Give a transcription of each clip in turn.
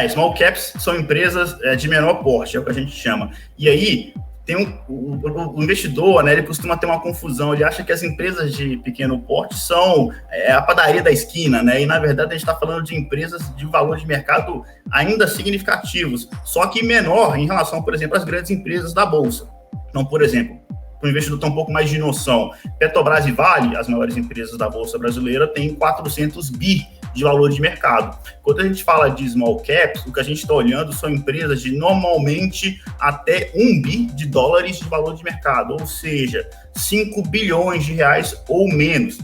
Small caps são empresas de menor porte, é o que a gente chama. E aí, tem o investidor, né, ele costuma ter uma confusão, ele acha que as empresas de pequeno porte são a padaria da esquina, né, e na verdade a gente está falando de empresas de valor de mercado ainda significativos, só que menor em relação, por exemplo, às grandes empresas da Bolsa. Então, por exemplo, para o investidor ter um pouco mais de noção, Petrobras e Vale, as maiores empresas da Bolsa brasileira, têm 400 bi de valor de mercado. Quando a gente fala de small caps, o que a gente está olhando são empresas de normalmente até 1 bi de dólares de valor de mercado, ou seja, 5 bilhões de reais ou menos.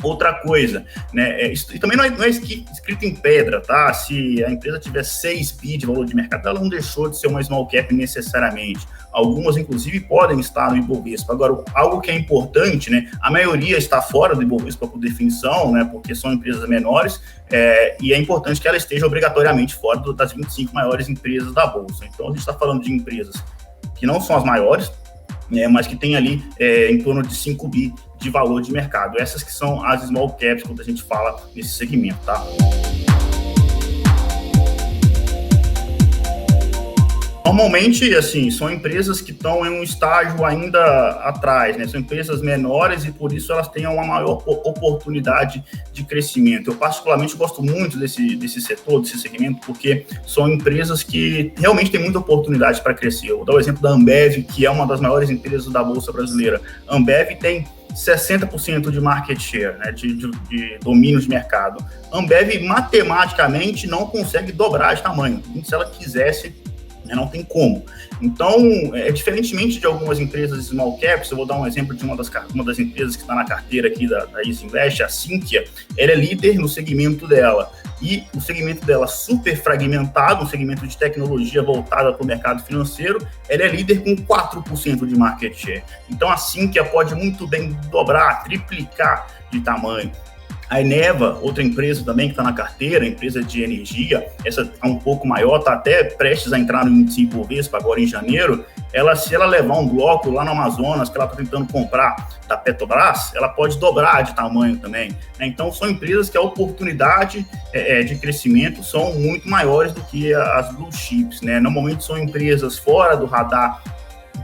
Outra coisa, né, e também não é escrito em pedra, tá? Se a empresa tiver 6 bi de valor de mercado, ela não deixou de ser uma small cap necessariamente. Algumas, inclusive, podem estar no Ibovespa. Agora, algo que é importante, né, a maioria está fora do Ibovespa por definição, né, porque são empresas menores, e é importante que ela esteja obrigatoriamente fora das 25 maiores empresas da Bolsa. Então, a gente está falando de empresas que não são as maiores, mas que tem ali em torno de 5 bi de valor de mercado. Essas que são as small caps quando a gente fala nesse segmento, tá? Normalmente, assim, são empresas que estão em um estágio ainda atrás, né? São empresas menores e, por isso, elas têm uma maior oportunidade de crescimento. Eu, particularmente, gosto muito desse setor, desse segmento, porque são empresas que realmente têm muita oportunidade para crescer. Eu vou dar o exemplo da Ambev, que é uma das maiores empresas da Bolsa Brasileira. A Ambev tem 60% de market share, né, de domínio de mercado. A Ambev, matematicamente, não consegue dobrar de tamanho. Se ela quisesse, não tem como. Então, diferentemente de algumas empresas small caps, eu vou dar um exemplo de uma das empresas que está na carteira aqui da Easy Invest, a Sinqia. Ela é líder no segmento dela. E o segmento dela super fragmentado, um segmento de tecnologia voltada para o mercado financeiro, ela é líder com 4% de market share. Então, a Sinqia pode muito bem dobrar, triplicar de tamanho. A Eneva, outra empresa também que está na carteira, empresa de energia, essa é um pouco maior, está até prestes a entrar no índice Ibovespa agora em janeiro. Se ela levar um bloco lá no Amazonas, que ela está tentando comprar da Petrobras, ela pode dobrar de tamanho também. Então, são empresas que a oportunidade de crescimento são muito maiores do que as blue chips, né? Normalmente são empresas fora do radar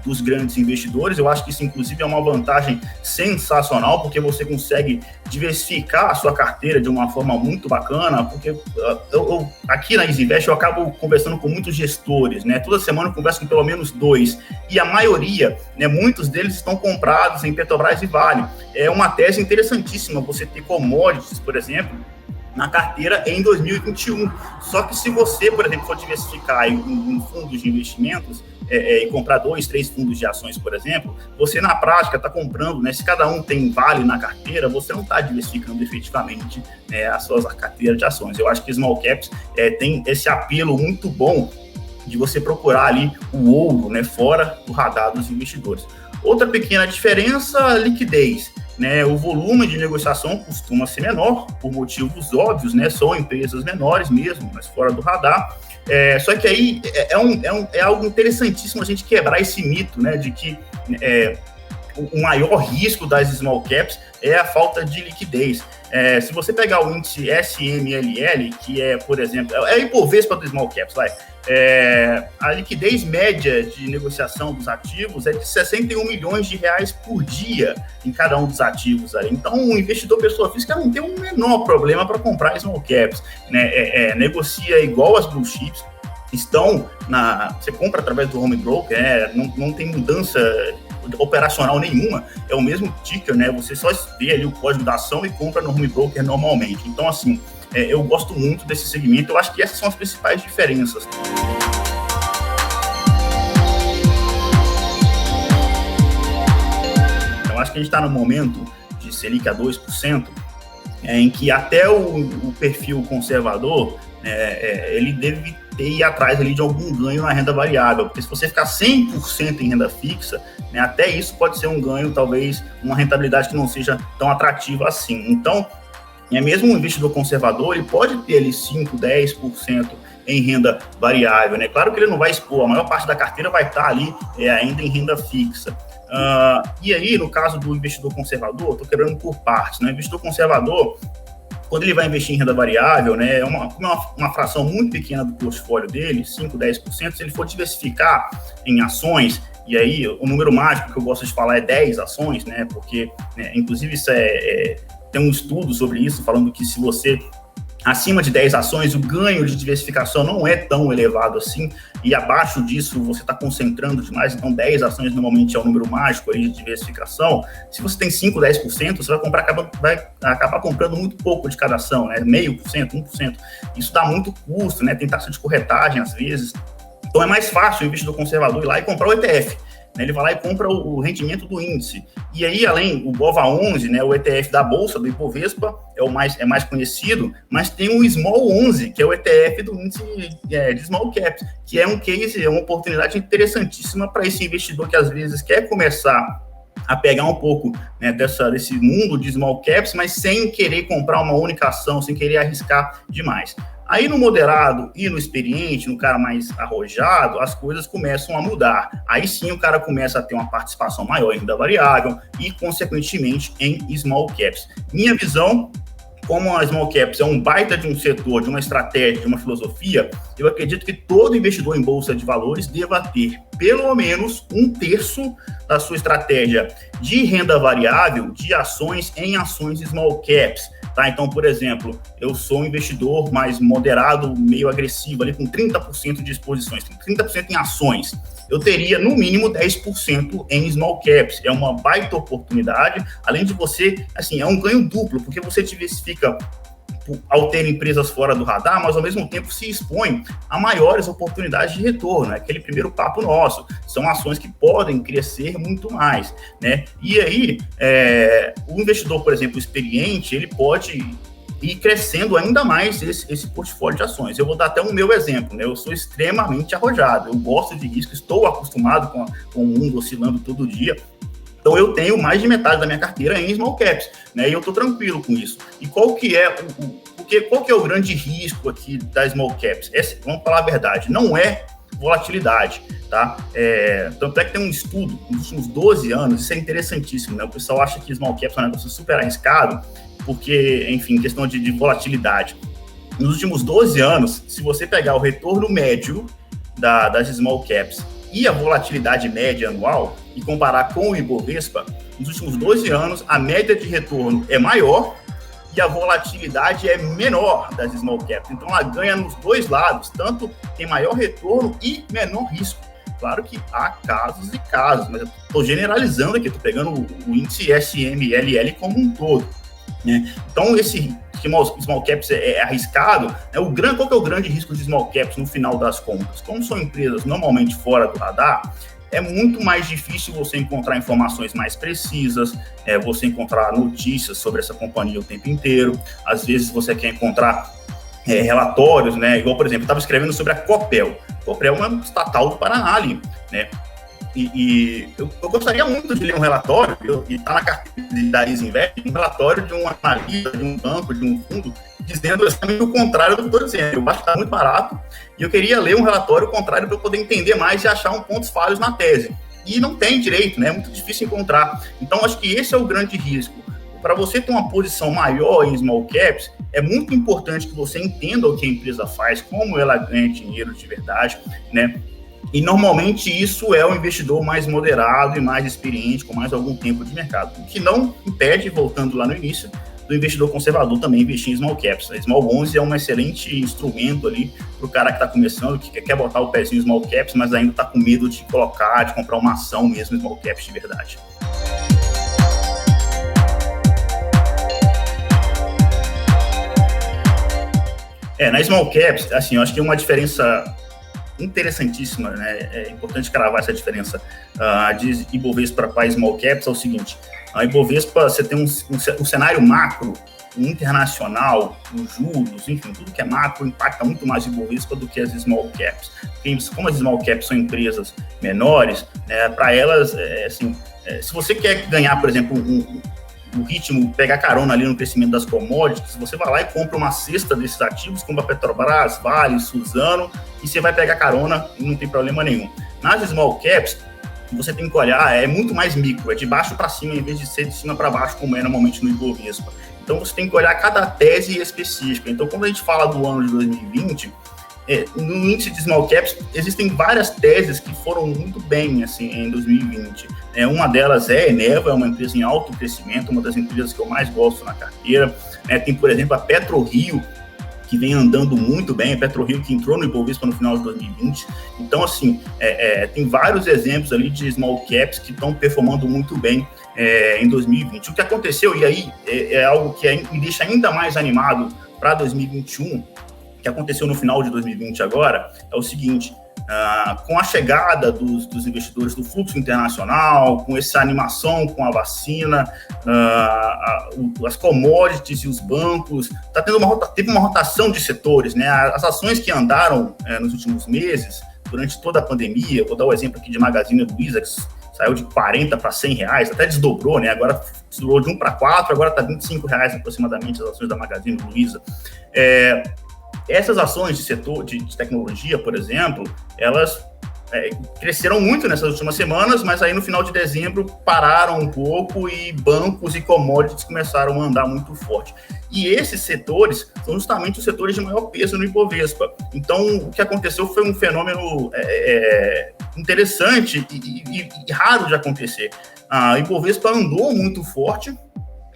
dos grandes investidores. Eu acho que isso, inclusive, é uma vantagem sensacional, porque você consegue diversificar a sua carteira de uma forma muito bacana, porque aqui na Easy Invest eu acabo conversando com muitos gestores, né? Toda semana eu converso com pelo menos 2, e a maioria, né, muitos deles estão comprados em Petrobras e Vale. É uma tese interessantíssima você ter commodities, por exemplo, na carteira em 2021. Só que se você, por exemplo, for diversificar em fundos de investimentos, e comprar 2, 3 fundos de ações, por exemplo, você na prática está comprando, né? Se cada um tem Vale na carteira, você não está diversificando efetivamente a sua carteira de ações. Eu acho que small caps tem esse apelo muito bom de você procurar ali o ouro, né, fora do radar dos investidores. Outra pequena diferença, liquidez. Né, o volume de negociação costuma ser menor, por motivos óbvios, né? São empresas menores mesmo, mas fora do radar. Só que aí é algo interessantíssimo a gente quebrar esse mito, né, de que o maior risco das small caps é a falta de liquidez. Se você pegar o índice SMLL, que é, por exemplo, é a Ibovespa do small caps, a liquidez média de negociação dos ativos é de 61 milhões de reais por dia em cada um dos ativos. Então, o investidor pessoa física não tem o menor problema para comprar small caps, né? Negocia igual as blue chips, você compra através do home broker, não tem mudança operacional nenhuma, é o mesmo ticker, né? Você só vê ali o código da ação e compra no home broker normalmente. Então, assim, eu gosto muito desse segmento. Eu acho que essas são as principais diferenças. Eu acho que a gente está no momento de Selic a 2%, em que até o perfil conservador, ele deve ir atrás ali de algum ganho na renda variável, porque se você ficar 100% em renda fixa, né, até isso pode ser um ganho, talvez uma rentabilidade que não seja tão atrativa assim. Então, mesmo um investidor conservador, ele pode ter ali 5%, 10% em renda variável, né? Claro que ele não vai expor, a maior parte da carteira vai estar ali ainda em renda fixa. E aí, no caso do investidor conservador, estou quebrando por partes, né? O investidor conservador, quando ele vai investir em renda variável, né, é uma fração muito pequena do portfólio dele, 5, 10%, se ele for diversificar em ações, e aí o número mágico que eu gosto de falar é 10 ações, né, porque, né, inclusive, isso tem um estudo sobre isso, falando que se você acima de 10 ações, o ganho de diversificação não é tão elevado assim, e abaixo disso você está concentrando demais, então 10 ações normalmente é o número mágico aí de diversificação. Se você tem 5, 10%, você vai acabar comprando muito pouco de cada ação, né? 0,5%, 1%. Isso dá muito custo, né? Tem taxa de corretagem às vezes. Então é mais fácil o investidor conservador ir lá e comprar o ETF. Ele vai lá e compra o rendimento do índice. E aí, além o BOVA11, né, o ETF da Bolsa, do Ibovespa, é mais conhecido, mas tem o Small 11, que é o ETF do índice de Small Caps, que é um case, é uma oportunidade interessantíssima para esse investidor que às vezes quer começar a pegar um pouco, né, desse mundo de Small Caps, mas sem querer comprar uma única ação, sem querer arriscar demais. Aí no moderado e no experiente, no cara mais arrojado, as coisas começam a mudar. Aí sim o cara começa a ter uma participação maior em renda variável e, consequentemente, em small caps. Minha visão, como a small caps é um baita de um setor, de uma estratégia, de uma filosofia, eu acredito que todo investidor em bolsa de valores deva ter pelo menos 1/3 da sua estratégia de renda variável de ações em ações small caps. Tá? Então, por exemplo, eu sou um investidor mais moderado, meio agressivo, ali com 30% de exposições, 30% em ações. Eu teria, no mínimo, 10% em small caps. É uma baita oportunidade, além de você, assim, é um ganho duplo, porque você diversifica ao ter empresas fora do radar, mas ao mesmo tempo se expõe a maiores oportunidades de retorno, né? Aquele primeiro papo nosso, são ações que podem crescer muito mais, né? E aí, o investidor, por exemplo, experiente, ele pode ir crescendo ainda mais esse portfólio de ações. Eu vou dar até o meu exemplo, né? Eu sou extremamente arrojado, eu gosto de risco, estou acostumado com o mundo oscilando todo dia. Então, eu tenho mais de metade da minha carteira em small caps, né? E eu estou tranquilo com isso. E qual que é o grande risco aqui da small caps? Vamos falar a verdade, não é volatilidade, tá? Tanto é que tem um estudo nos últimos 12 anos, isso é interessantíssimo, né? O pessoal acha que small caps é um negócio super arriscado, porque, enfim, questão de volatilidade. Nos últimos 12 anos, se você pegar o retorno médio das small caps e a volatilidade média anual e comparar com o Ibovespa, nos últimos 12 anos, a média de retorno é maior e a volatilidade é menor das small caps. Então, ela ganha nos dois lados, tanto tem maior retorno e menor risco. Claro que há casos e casos, mas eu estou generalizando aqui, estou pegando o índice SMLL como um todo, né? Então, esse small caps é arriscado, né? Qual que é o grande risco de small caps no final das contas? Como são empresas normalmente fora do radar, é muito mais difícil você encontrar informações mais precisas, você encontrar notícias sobre essa companhia o tempo inteiro. Às vezes você quer encontrar relatórios, né? Igual, por exemplo, eu estava escrevendo sobre a Copel. Copel é uma estatal do Paraná ali, né? E eu gostaria muito de ler um relatório, e está na carteira da Isinvest, um relatório de um analista, de um banco, de um fundo, dizendo exatamente o contrário do que eu estou dizendo. Eu acho que está muito barato, e eu queria ler um relatório contrário para eu poder entender mais e achar pontos falhos na tese. E não tem direito, né? É muito difícil encontrar. Então, acho que esse é o grande risco. Para você ter uma posição maior em small caps, é muito importante que você entenda o que a empresa faz, como ela ganha dinheiro de verdade, né? E normalmente isso é o investidor mais moderado e mais experiente, com mais algum tempo de mercado. O que não impede, voltando lá no início, do investidor conservador também investir em small caps. A Small 11 é um excelente instrumento ali para o cara que está começando, que quer botar o pezinho em small caps, mas ainda está com medo de comprar uma ação mesmo em small caps de verdade. Na small caps, assim, eu acho que uma diferença interessantíssima, né? É importante cravar essa diferença de Ibovespa para small caps, é o seguinte: a Ibovespa, você tem um cenário macro internacional, os juros, enfim, tudo que é macro impacta muito mais o Ibovespa do que as small caps. Porque, como as small caps são empresas menores, né, para elas, se você quer ganhar, por exemplo, o ritmo, pegar carona ali no crescimento das commodities, você vai lá e compra uma cesta desses ativos, como a Petrobras, Vale, Suzano, e você vai pegar carona e não tem problema nenhum. Nas small caps, você tem que olhar, é muito mais micro, é de baixo para cima, em vez de ser de cima para baixo, como é normalmente no Ibovespa. Então, você tem que olhar cada tese específica. Então, quando a gente fala do ano de 2020, no índice de small caps, existem várias teses que foram muito bem assim, em 2020. Uma delas é a Eneva, é uma empresa em alto crescimento, uma das empresas que eu mais gosto na carteira. Tem, por exemplo, a PetroRio, que vem andando muito bem, a PetroRio que entrou no Ibovespa no final de 2020. Então, assim, tem vários exemplos ali de small caps que estão performando muito bem em 2020. O que aconteceu, e aí é algo que me deixa ainda mais animado para 2021, que aconteceu no final de 2020 agora, é o seguinte: com a chegada dos investidores do fluxo internacional, com essa animação com a vacina, as commodities e os bancos, teve uma rotação de setores, né? As ações que andaram nos últimos meses, durante toda a pandemia, vou dar o exemplo aqui de Magazine Luiza, que saiu de 40 para 100 reais, até desdobrou, né? Agora desdobrou de 1 para 4, agora está 25 reais aproximadamente as ações da Magazine Luiza. Essas ações de setor de tecnologia, por exemplo, elas cresceram muito nessas últimas semanas, mas aí no final de dezembro pararam um pouco e bancos e commodities começaram a andar muito forte. E esses setores são justamente os setores de maior peso no Ibovespa. Então, o que aconteceu foi um fenômeno interessante e raro de acontecer. A Ibovespa andou muito forte,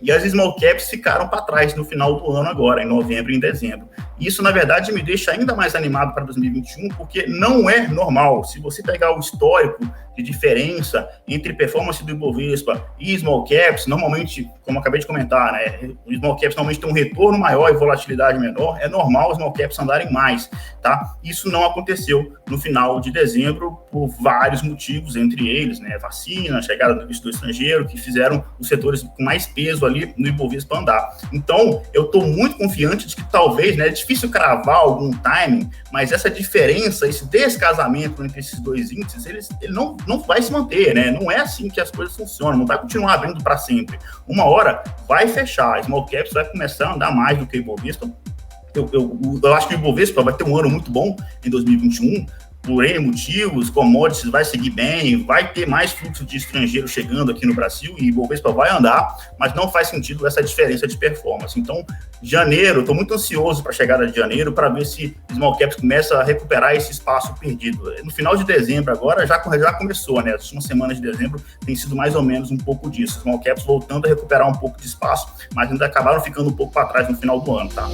e as small caps ficaram para trás no final do ano agora, em novembro e em dezembro. Isso, na verdade, me deixa ainda mais animado para 2021, porque não é normal. Se você pegar o histórico de diferença entre performance do Ibovespa e small caps, normalmente, como eu acabei de comentar, né, os small caps normalmente tem um retorno maior e volatilidade menor, é normal os small caps andarem mais, tá? Isso não aconteceu no final de dezembro por vários motivos, entre eles, né, vacina, chegada do investidor estrangeiro, que fizeram os setores com mais peso ali no Ibovespa andar. Então, eu estou muito confiante de que talvez, né, é difícil cravar algum timing, mas essa diferença, esse descasamento entre esses dois índices, ele não vai se manter, né? Não é assim que as coisas funcionam, não vai continuar abrindo para sempre. Uma hora vai fechar, small caps vai começar a andar mais do que o Ibovespa. Eu acho que o Ibovespa vai ter um ano muito bom em 2021, por N motivos, commodities vai seguir bem, vai ter mais fluxo de estrangeiro chegando aqui no Brasil e o Ibovespa vai andar, mas não faz sentido essa diferença de performance. Então, janeiro, estou muito ansioso para a chegada de janeiro para ver se small caps começa a recuperar esse espaço perdido. No final de dezembro agora já começou, né? As últimas semanas de dezembro tem sido mais ou menos um pouco disso. Small caps voltando a recuperar um pouco de espaço, mas ainda acabaram ficando um pouco para trás no final do ano, tá?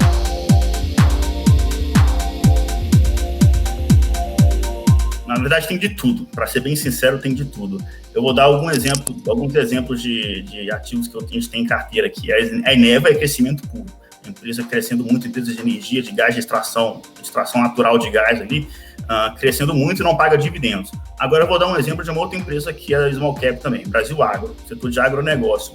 Na verdade, tem de tudo. Para ser bem sincero, tem de tudo. Eu vou dar alguns exemplos de ativos que a gente tem em carteira aqui. A Eneva é crescimento puro. A empresa crescendo muito, empresa de energia, de gás de extração natural de gás ali, crescendo muito e não paga dividendos. Agora eu vou dar um exemplo de uma outra empresa que é a Small Cap também, Brasil Agro, setor de agronegócio.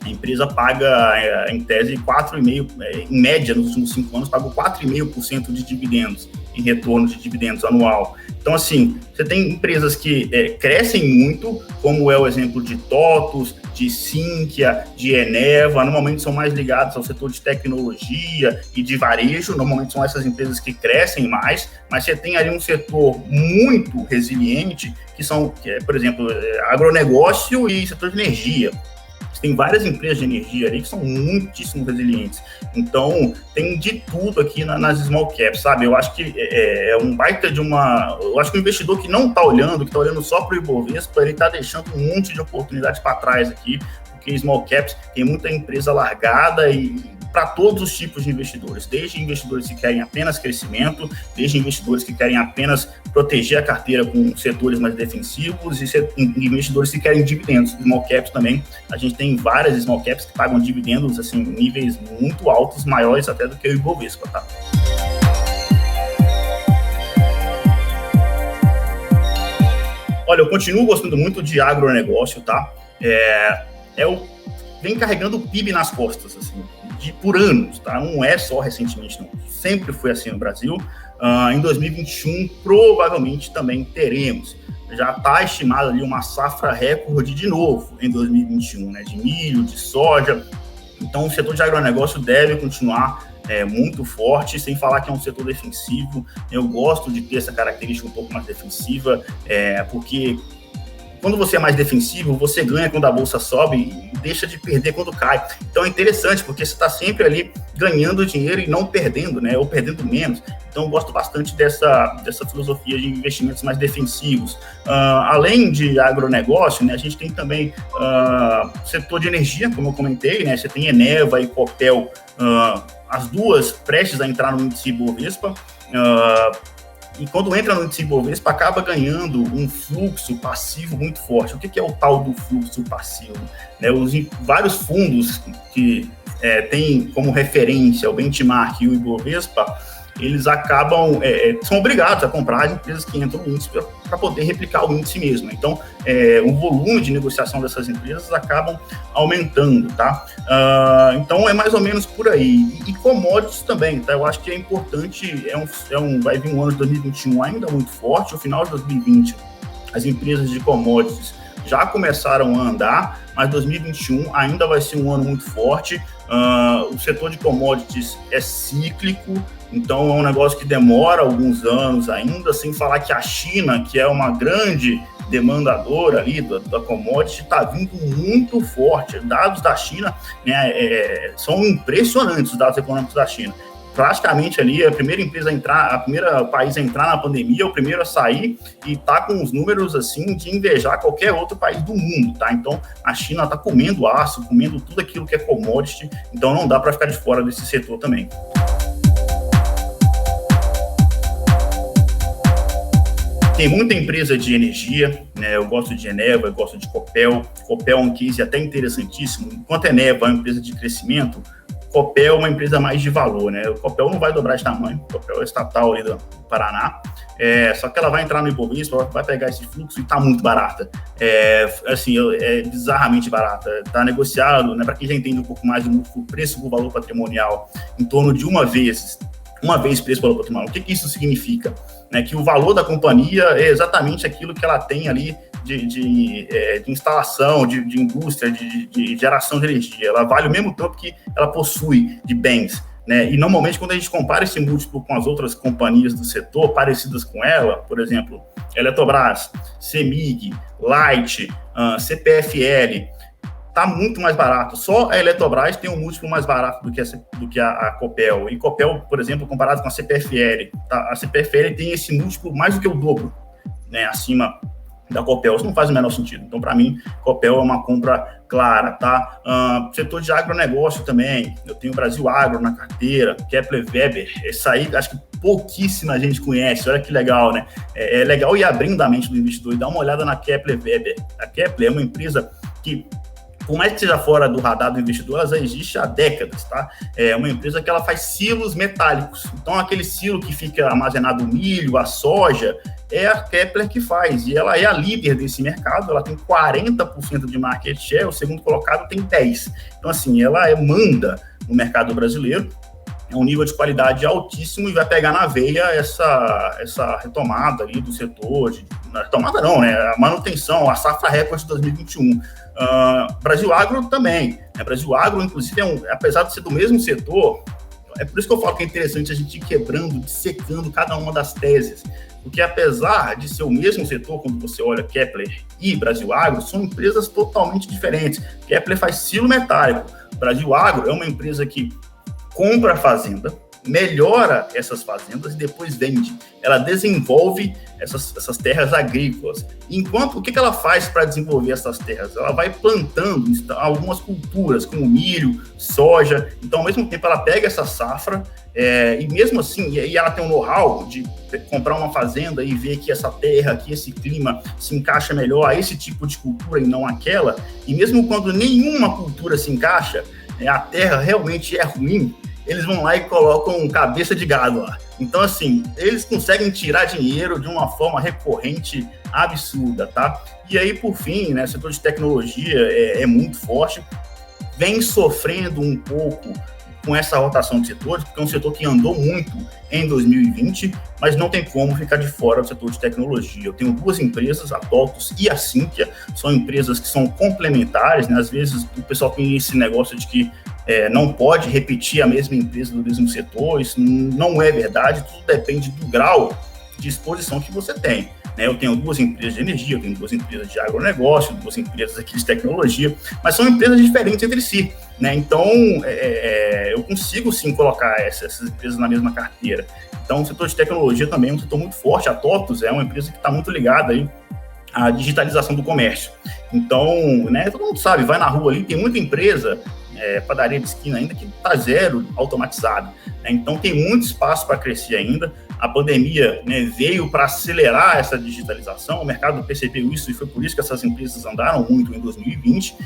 A empresa paga, em tese, 4,5%, em média, nos últimos 5 anos, pagou 4,5% de dividendos, em retorno de dividendos anual. Então, assim, você tem empresas que crescem muito, como é o exemplo de TOTVS, de Sinqia, de Eneva, normalmente são mais ligados ao setor de tecnologia e de varejo, normalmente são essas empresas que crescem mais, mas você tem ali um setor muito resiliente, por exemplo, agronegócio e setor de energia. Tem várias empresas de energia ali que são muitíssimo resilientes. Então, tem de tudo aqui nas small caps, sabe? Eu acho que é um baita de uma... Eu acho que o investidor que não está olhando, que está olhando só para o Ibovespa, ele está deixando um monte de oportunidades para trás aqui, porque small caps tem muita empresa largada e para todos os tipos de investidores, desde investidores que querem apenas crescimento, desde investidores que querem apenas proteger a carteira com setores mais defensivos e investidores que querem dividendos. Small caps também, a gente tem várias small caps que pagam dividendos assim, em níveis muito altos, maiores até do que o Ibovespa, tá? Olha, eu continuo gostando muito de agronegócio, tá? Vem carregando o PIB nas costas, assim, por anos, tá? Não é só recentemente, não. Sempre foi assim no Brasil. Em 2021, provavelmente também teremos. Já está estimado ali uma safra recorde de novo em 2021, né? De milho, de soja. Então, o setor de agronegócio deve continuar muito forte, sem falar que é um setor defensivo. Eu gosto de ter essa característica um pouco mais defensiva, porque quando você é mais defensivo, você ganha quando a bolsa sobe e deixa de perder quando cai. Então é interessante, porque você está sempre ali ganhando dinheiro e não perdendo, né? Ou perdendo menos. Então eu gosto bastante dessa filosofia de investimentos mais defensivos. Além de agronegócio, né, a gente tem também setor de energia, como eu comentei, né? Você tem Eneva e Copel, as duas prestes a entrar no índice Ibovespa. E quando entra no índice Ibovespa, acaba ganhando um fluxo passivo muito forte. O que é o tal do fluxo passivo? Vários fundos que têm como referência o benchmark e o Ibovespa, eles acabam, são obrigados a comprar as empresas que entram no índice para poder replicar o índice mesmo. Então, o volume de negociação dessas empresas acabam aumentando, tá? Então, é mais ou menos por aí. E commodities também, tá? Eu acho que é importante, vai vir um ano de 2021 ainda muito forte, o final de 2020, as empresas de commodities já começaram a andar, mas 2021 ainda vai ser um ano muito forte. O setor de commodities é cíclico, então é um negócio que demora alguns anos ainda, sem falar que a China, que é uma grande demandadora ali da commodity, está vindo muito forte. Dados da China, né, são impressionantes, os dados econômicos da China. Praticamente ali a primeira país a entrar na pandemia, o primeiro a sair, e tá com os números assim de invejar qualquer outro país do mundo, tá? Então a China tá comendo aço, comendo tudo aquilo que é commodity, então não dá para ficar de fora desse setor também. Tem muita empresa de energia, né? Eu gosto de Eneva, eu gosto de Copel. Copel é um case até interessantíssimo. Enquanto Eneva é uma empresa de crescimento, Copel é uma empresa mais de valor, né? O Copel não vai dobrar de tamanho, o Copel é estatal ali do Paraná, só que ela vai entrar no Ibovespa, vai pegar esse fluxo e tá muito barata. É bizarramente barata. Tá negociado, né? Para quem já entende um pouco mais do preço do valor patrimonial, em torno de uma vez preço valor patrimonial. O que isso significa? Né, que o valor da companhia é exatamente aquilo que ela tem ali de instalação, de indústria, de geração de energia. Ela vale o mesmo tanto que ela possui de bens. Né? E normalmente, quando a gente compara esse múltiplo com as outras companhias do setor parecidas com ela, por exemplo, Eletrobras, CEMIG, Light, CPFL, está muito mais barato. Só a Eletrobras tem um múltiplo mais barato do que a Copel. E Copel, por exemplo, comparado com a CPFL, tá? A CPFL tem esse múltiplo mais do que o dobro, né, acima da Copel. Isso não faz o menor sentido. Então, para mim, Copel é uma compra clara, tá? Setor de agronegócio também. Eu tenho Brasil Agro na carteira, Kepler Weber. Esse aí, acho que pouquíssima gente conhece. Olha que legal, né? É legal ir abrindo a mente do investidor e dar uma olhada na Kepler Weber. A Kepler é uma empresa que, por mais que seja fora do radar do investidor, ela já existe há décadas, tá? É uma empresa que ela faz silos metálicos. Então, aquele silo que fica armazenado o milho, a soja, é a Kepler que faz. E ela é a líder desse mercado, ela tem 40% de market share, o segundo colocado tem 10%. Então, assim, ela manda no mercado brasileiro. É um nível de qualidade altíssimo e vai pegar na veia essa retomada ali do setor. Retomada não, né? A manutenção, a safra recorde de 2021. Brasil Agro também. Brasil Agro, inclusive, apesar de ser do mesmo setor, é por isso que eu falo que é interessante a gente ir quebrando, dissecando cada uma das teses. Porque apesar de ser o mesmo setor, quando você olha Kepler e Brasil Agro, são empresas totalmente diferentes. Kepler faz silo metálico. Brasil Agro é uma empresa que compra a fazenda, melhora essas fazendas e depois vende. Ela desenvolve essas terras agrícolas. Enquanto, o que ela faz para desenvolver essas terras? Ela vai plantando algumas culturas, como milho, soja. Então, ao mesmo tempo, ela pega essa safra e mesmo assim, e ela tem um know-how de comprar uma fazenda e ver que essa terra, que esse clima se encaixa melhor a esse tipo de cultura e não aquela. E mesmo quando nenhuma cultura se encaixa, a terra realmente é ruim, eles vão lá e colocam cabeça de gado lá. Então, assim, eles conseguem tirar dinheiro de uma forma recorrente absurda, tá? E aí, por fim, né, o setor de tecnologia é muito forte, vem sofrendo um pouco com essa rotação de setores, porque é um setor que andou muito em 2020, mas não tem como ficar de fora do setor de tecnologia. Eu tenho duas empresas, a TOTUS e a Sinqia, são empresas que são complementares, né? Às vezes o pessoal tem esse negócio de que não pode repetir a mesma empresa do mesmo setor, isso não é verdade, tudo depende do grau de exposição que você tem. né? Eu tenho 2 empresas de energia, eu tenho 2 empresas de agronegócio, 2 empresas aqui de tecnologia, mas são empresas diferentes entre si, né? Então, eu consigo sim colocar essas empresas na mesma carteira. Então, o setor de tecnologia também é um setor muito forte. A TOTVS é uma empresa que está muito ligada aí à digitalização do comércio. Então, né, todo mundo sabe, vai na rua ali, tem muita empresa, padaria de esquina ainda, que está zero automatizada, né? Então, tem muito espaço para crescer ainda. A pandemia, né, veio para acelerar essa digitalização, o mercado percebeu isso e foi por isso que essas empresas andaram muito em 2020,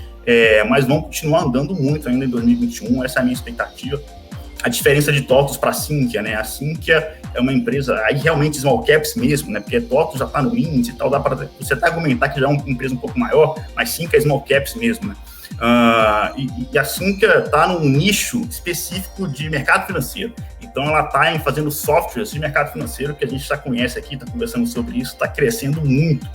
mas vão continuar andando muito ainda em 2021, essa é a minha expectativa. A diferença de TOTVS para a Sinqia, né? A Sinqia é uma empresa, aí realmente small caps mesmo, né? Porque TOTVS já está no índice e tal, dá para você até argumentar que já é uma empresa um pouco maior, mas Sinqia é small caps mesmo, né? E a Sinqia está num nicho específico de mercado financeiro. Então, ela está fazendo softwares de mercado financeiro, que a gente já conhece aqui, está conversando sobre isso, está crescendo muito.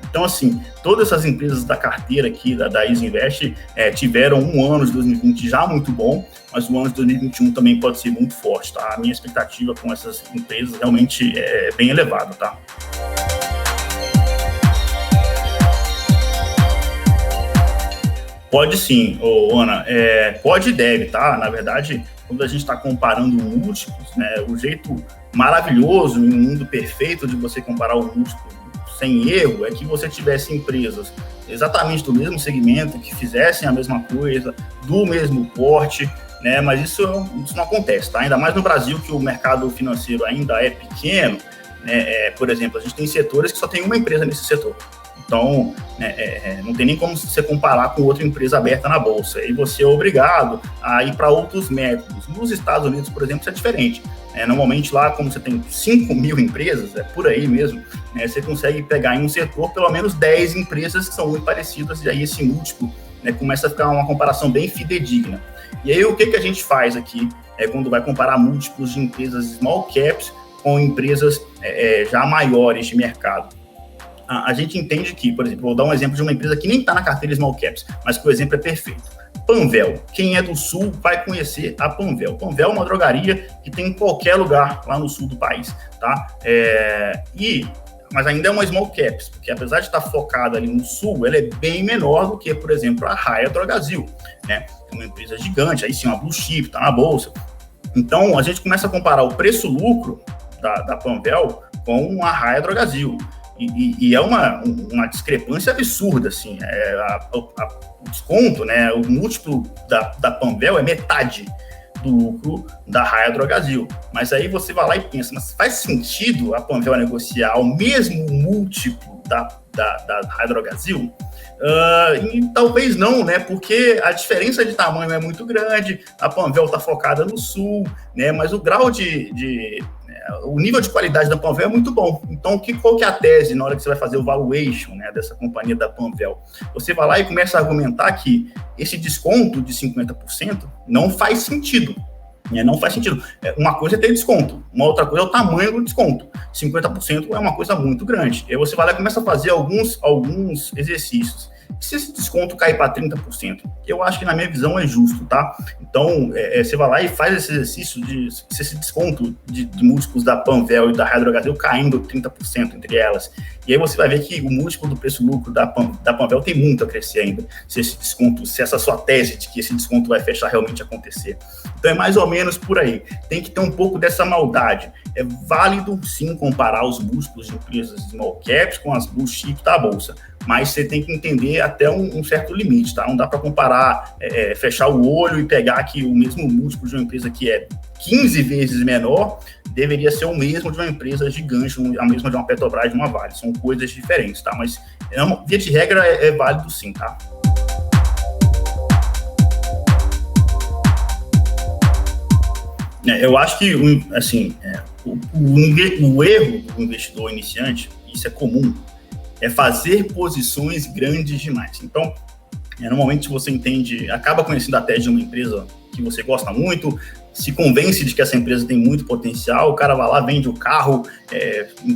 Então, assim, todas essas empresas da carteira aqui, da Isinvest, tiveram um ano de 2020 já muito bom, mas o ano de 2021 também pode ser muito forte, tá? A minha expectativa com essas empresas realmente é bem elevada, tá? Pode sim, Ana, pode e deve, tá? Na verdade, quando a gente está comparando múltiplos, né, o jeito maravilhoso, em um mundo perfeito de você comparar o múltiplo sem erro, é que você tivesse empresas exatamente do mesmo segmento, que fizessem a mesma coisa, do mesmo porte, né? Mas isso não acontece, tá? Ainda mais no Brasil, que o mercado financeiro ainda é pequeno, né? Por exemplo, a gente tem setores que só tem uma empresa nesse setor. Então, não tem nem como você comparar com outra empresa aberta na bolsa. E você é obrigado a ir para outros métodos. Nos Estados Unidos, por exemplo, isso é diferente. Normalmente lá, como você tem 5 mil empresas, é por aí mesmo, você consegue pegar em um setor pelo menos 10 empresas que são muito parecidas, e aí esse múltiplo, começa a ficar uma comparação bem fidedigna. E aí o que a gente faz aqui quando vai comparar múltiplos de empresas small caps com empresas já maiores de mercado? A gente entende que, por exemplo, vou dar um exemplo de uma empresa que nem está na carteira small caps, mas que o exemplo é perfeito. Panvel. Quem é do sul vai conhecer a Panvel. Panvel é uma drogaria que tem em qualquer lugar lá no sul do país, tá? Mas ainda é uma small caps, porque apesar de estar focada ali no sul, ela é bem menor do que, por exemplo, a Raia Drogasil, né? É uma empresa gigante, aí sim, uma blue chip, tá na bolsa. Então, a gente começa a comparar o preço-lucro da Panvel com a Raia Drogasil. E é uma discrepância absurda, assim, o desconto, né, o múltiplo da Panvel é metade do lucro da Raia Drogasil, mas aí você vai lá e pensa, mas faz sentido a Panvel negociar o mesmo múltiplo da Raia Drogasil? E talvez não, né, porque a diferença de tamanho é muito grande, a Panvel está focada no sul, né, mas o grau o nível de qualidade da Panvel é muito bom. Então, qual que é a tese na hora que você vai fazer o valuation, né, dessa companhia da Panvel? Você vai lá e começa a argumentar que esse desconto de 50% não faz sentido. Não faz sentido. Uma coisa é ter desconto, uma outra coisa é o tamanho do desconto. 50% é uma coisa muito grande. Aí você vai lá e começa a fazer alguns exercícios. Se esse desconto cair para 30%, eu acho que na minha visão é justo, tá? Então, você vai lá e faz esse exercício se esse desconto de múltiplos da Panvel e da Raia Drogasil caindo 30% entre elas. E aí você vai ver que o múltiplo do preço-lucro da Panvel tem muito a crescer ainda, se essa sua tese de que esse desconto vai fechar realmente acontecer. Então, é mais ou menos por aí. Tem que ter um pouco dessa maldade. É válido, sim, comparar os múltiplos de empresas small caps com as blue chips da bolsa, mas você tem que entender até um certo limite, tá? Não dá para comparar, fechar o olho e pegar que o mesmo múltiplo de uma empresa que é 15 vezes menor deveria ser o mesmo de uma empresa gigante, a mesma de uma Petrobras, de uma Vale. São coisas diferentes, tá? Mas, via de regra, é válido sim, tá? Eu acho que, assim, o erro do investidor iniciante, isso é comum, é fazer posições grandes demais. Então, normalmente você acaba conhecendo a tese de uma empresa que você gosta muito, se convence de que essa empresa tem muito potencial, o cara vai lá, vende o carro,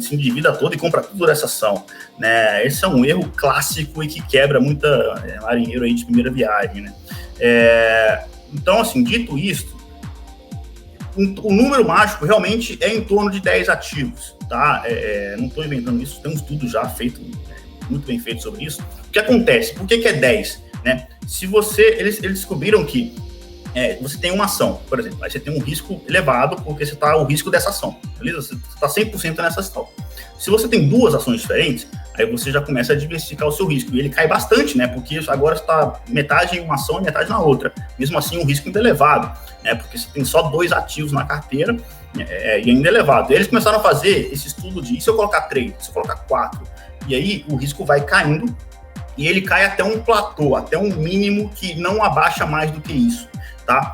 se endivida todo e compra tudo dessa ação, né? Esse é um erro clássico e que quebra muita marinheiro aí de primeira viagem, né? Então, assim, dito isto, o número mágico realmente é em torno de 10 ativos, tá? Não estou inventando isso, tem um estudo já feito, muito bem feito sobre isso. O que acontece? Por que é 10? Né? Se eles descobriram que você tem uma ação, por exemplo, aí você tem um risco elevado porque você está o risco dessa ação, beleza? Você está 100% nessa ação. Se você tem duas ações diferentes, aí você já começa a diversificar o seu risco, e ele cai bastante, né? Porque agora está metade em uma ação e metade na outra. Mesmo assim, um risco ainda elevado, né? Porque você tem só 2 ativos na carteira e ainda elevado. E eles começaram a fazer esse estudo de, e se eu colocar 3, se eu colocar 4? E aí o risco vai caindo e ele cai até um platô, até um mínimo que não abaixa mais do que isso, tá?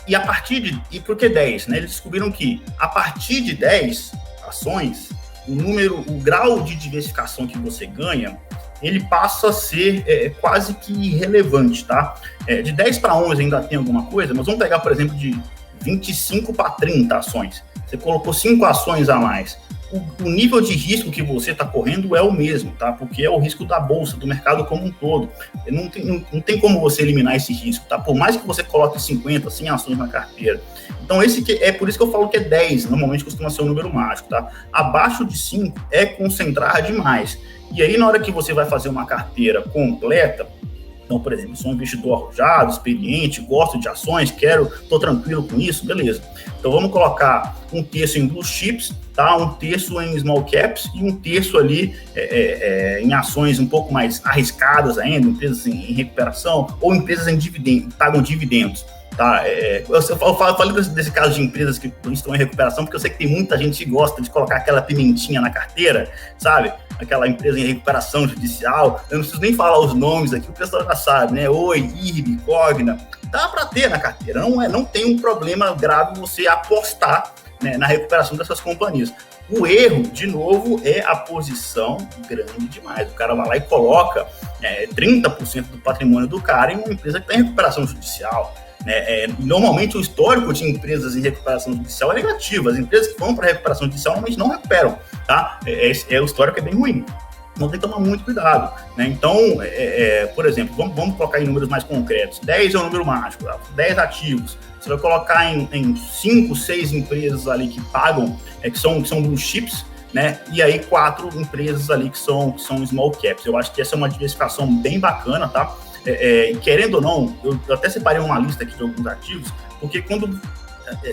E a partir de... E por que 10? Né? Eles descobriram que a partir de 10 ações, o grau de diversificação que você ganha, ele passa a ser quase que irrelevante, tá? De 10 para 11 ainda tem alguma coisa, mas vamos pegar, por exemplo, de 25 para 30 ações. Você colocou 5 ações a mais. O nível de risco que você está correndo é o mesmo, tá? Porque é o risco da bolsa, do mercado como um todo. Não tem como você eliminar esse risco, tá? Por mais que você coloque 50, 100 ações na carteira. Então, por isso que eu falo que é 10, normalmente costuma ser um número mágico, tá? Abaixo de 5 é concentrar demais. E aí, na hora que você vai fazer uma carteira completa, então, por exemplo, sou um investidor arrojado, experiente, gosto de ações, estou tranquilo com isso, beleza. Então, vamos colocar um terço em blue chips, tá? Um terço em small caps e um terço ali em ações um pouco mais arriscadas ainda, empresas em recuperação ou empresas que pagam dividendos. Tá? Eu falei desse caso de empresas que estão em recuperação, porque eu sei que tem muita gente que gosta de colocar aquela pimentinha na carteira, sabe? Aquela empresa em recuperação judicial. Eu não preciso nem falar os nomes aqui, o pessoal já sabe, né? Oi, IRB, Cogna. Dá para ter na carteira, não tem um problema grave você apostar, né, na recuperação dessas companhias. O erro, de novo, é a posição grande demais. O cara vai lá e coloca 30% do patrimônio do cara em uma empresa que está em recuperação judicial. Normalmente o histórico de empresas em recuperação judicial é negativo. As empresas que vão para recuperação judicial normalmente não recuperam, tá? O histórico é bem ruim. Então tem que tomar muito cuidado, né? Então, por exemplo, vamos colocar em números mais concretos. 10 é um número mágico, tá? 10 ativos. Você vai colocar em 5, 6 empresas ali que pagam, que são blue chips, né? E aí 4 empresas ali que são small caps. Eu acho que essa é uma diversificação bem bacana, tá? Querendo ou não, eu até separei uma lista aqui de alguns ativos, porque quando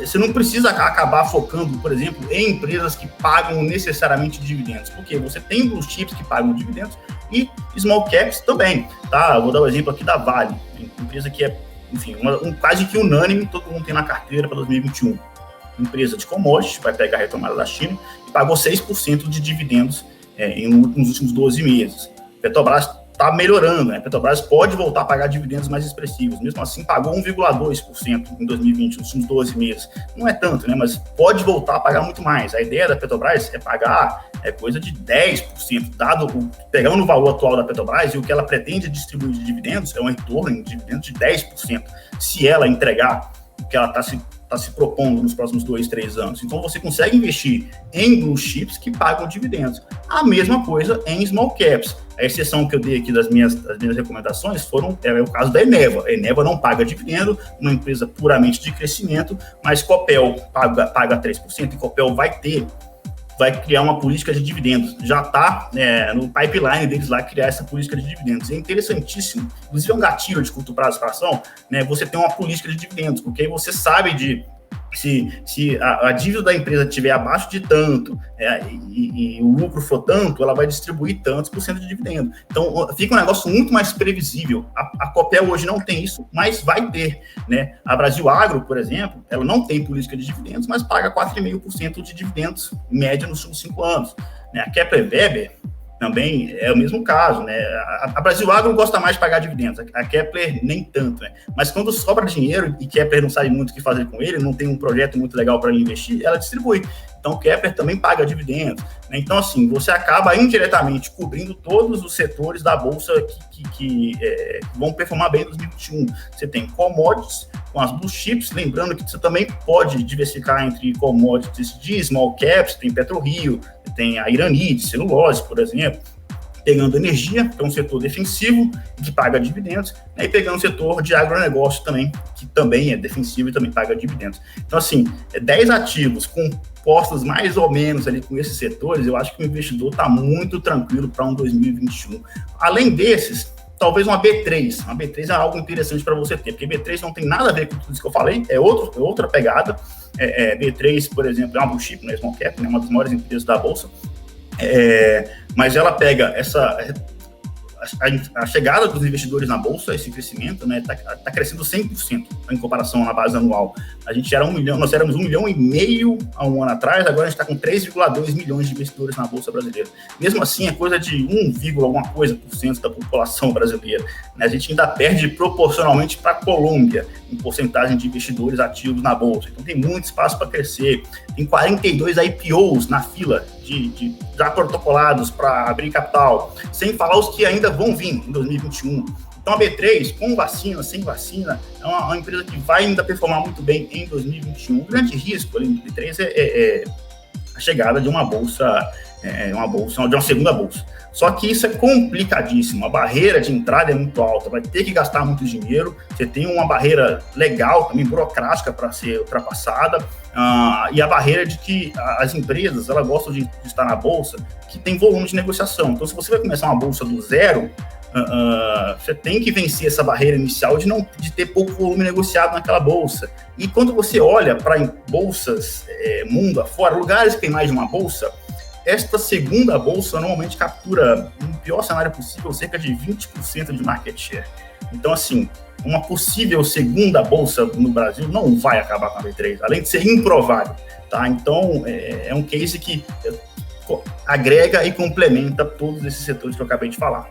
você não precisa acabar focando, por exemplo, em empresas que pagam necessariamente dividendos, porque você tem blue chips que pagam dividendos e small caps também, tá? Vou dar o exemplo aqui da Vale, empresa que enfim, quase que unânime, todo mundo tem na carteira para 2021. Empresa de commodities, vai pegar a retomada da China, e pagou 6% de dividendos nos últimos 12 meses. Petrobras está melhorando, né? Petrobras pode voltar a pagar dividendos mais expressivos. Mesmo assim, pagou 1,2% em 2020, nos últimos 12 meses. Não é tanto, né? Mas pode voltar a pagar muito mais. A ideia da Petrobras é pagar coisa de 10%, pegando o valor atual da Petrobras e o que ela pretende distribuir de dividendos, é um retorno em dividendos de 10%, se ela entregar o que ela está se propondo nos próximos 2, 3 anos. Então, você consegue investir em blue chips que pagam dividendos. A mesma coisa em small caps. A exceção que eu dei aqui das minhas recomendações é o caso da Eneva. A Eneva não paga dividendo, uma empresa puramente de crescimento, mas Copel paga 3%, e Copel vai criar uma política de dividendos. Já está no pipeline deles lá criar essa política de dividendos. É interessantíssimo, inclusive é um gatilho de curto prazo para ação, né, você tem uma política de dividendos, porque aí você sabe se a dívida da empresa estiver abaixo de tanto e o lucro for tanto, ela vai distribuir tantos por cento de dividendo. Então, fica um negócio muito mais previsível. A Copel hoje não tem isso, mas vai ter, né? A Brasil Agro, por exemplo, ela não tem política de dividendos, mas paga 4,5% de dividendos em média nos últimos 5 anos. Né? A Kepler Weber também é o mesmo caso, né? A Brasil Agro gosta mais de pagar dividendos, a Kepler nem tanto, né? Mas quando sobra dinheiro e Kepler não sabe muito o que fazer com ele, não tem um projeto muito legal para investir, ela distribui. Então, Kepler também paga dividendos, né? Então, assim, você acaba indiretamente cobrindo todos os setores da Bolsa que vão performar bem em 2021. Você tem commodities com as blue chips, lembrando que você também pode diversificar entre commodities de small caps, tem PetroRio, tem a Irani, de celulose, por exemplo, pegando energia, que é um setor defensivo, que paga dividendos, né, e pegando o setor de agronegócio também, que também é defensivo e também paga dividendos. Então, assim, 10 ativos compostos mais ou menos ali com esses setores, eu acho que o investidor está muito tranquilo para um 2021. Além desses, talvez uma B3. Uma B3 é algo interessante para você ter, porque B3 não tem nada a ver com tudo isso que eu falei, é outra pegada. B3, por exemplo, é uma blue chip, né, small cap, né, uma das maiores empresas da Bolsa, mas ela pega a chegada dos investidores na Bolsa, esse crescimento, né, tá crescendo 100% em comparação na base anual. A gente era 1 milhão, nós éramos 1,5 milhão há um ano atrás, agora a gente está com 3,2 milhões de investidores na Bolsa brasileira. Mesmo assim, é coisa de 1, alguma coisa por cento da população brasileira. Né? A gente ainda perde proporcionalmente para a Colômbia em porcentagem de investidores ativos na Bolsa. Então tem muito espaço para crescer. Tem 42 IPOs na fila já protocolados para abrir capital, sem falar os que ainda vão vir em 2021. Então a B3, com vacina, sem vacina, é uma empresa que vai ainda performar muito bem em 2021. O grande risco ali no B3 é a chegada de uma bolsa, de uma segunda bolsa. Só que isso é complicadíssimo, a barreira de entrada é muito alta, vai ter que gastar muito dinheiro, você tem uma barreira legal, também burocrática para ser ultrapassada, e a barreira de que as empresas, elas gostam de estar na bolsa, que tem volume de negociação. Então, se você vai começar uma bolsa do zero, você tem que vencer essa barreira inicial de ter pouco volume negociado naquela bolsa. E quando você olha para bolsas mundo afora, lugares que tem mais de uma bolsa, esta segunda bolsa normalmente captura, no pior cenário possível, cerca de 20% de market share. Então, assim, uma possível segunda bolsa no Brasil não vai acabar com a B3, além de ser improvável, tá? Então, é um case que agrega e complementa todos esses setores que eu acabei de falar.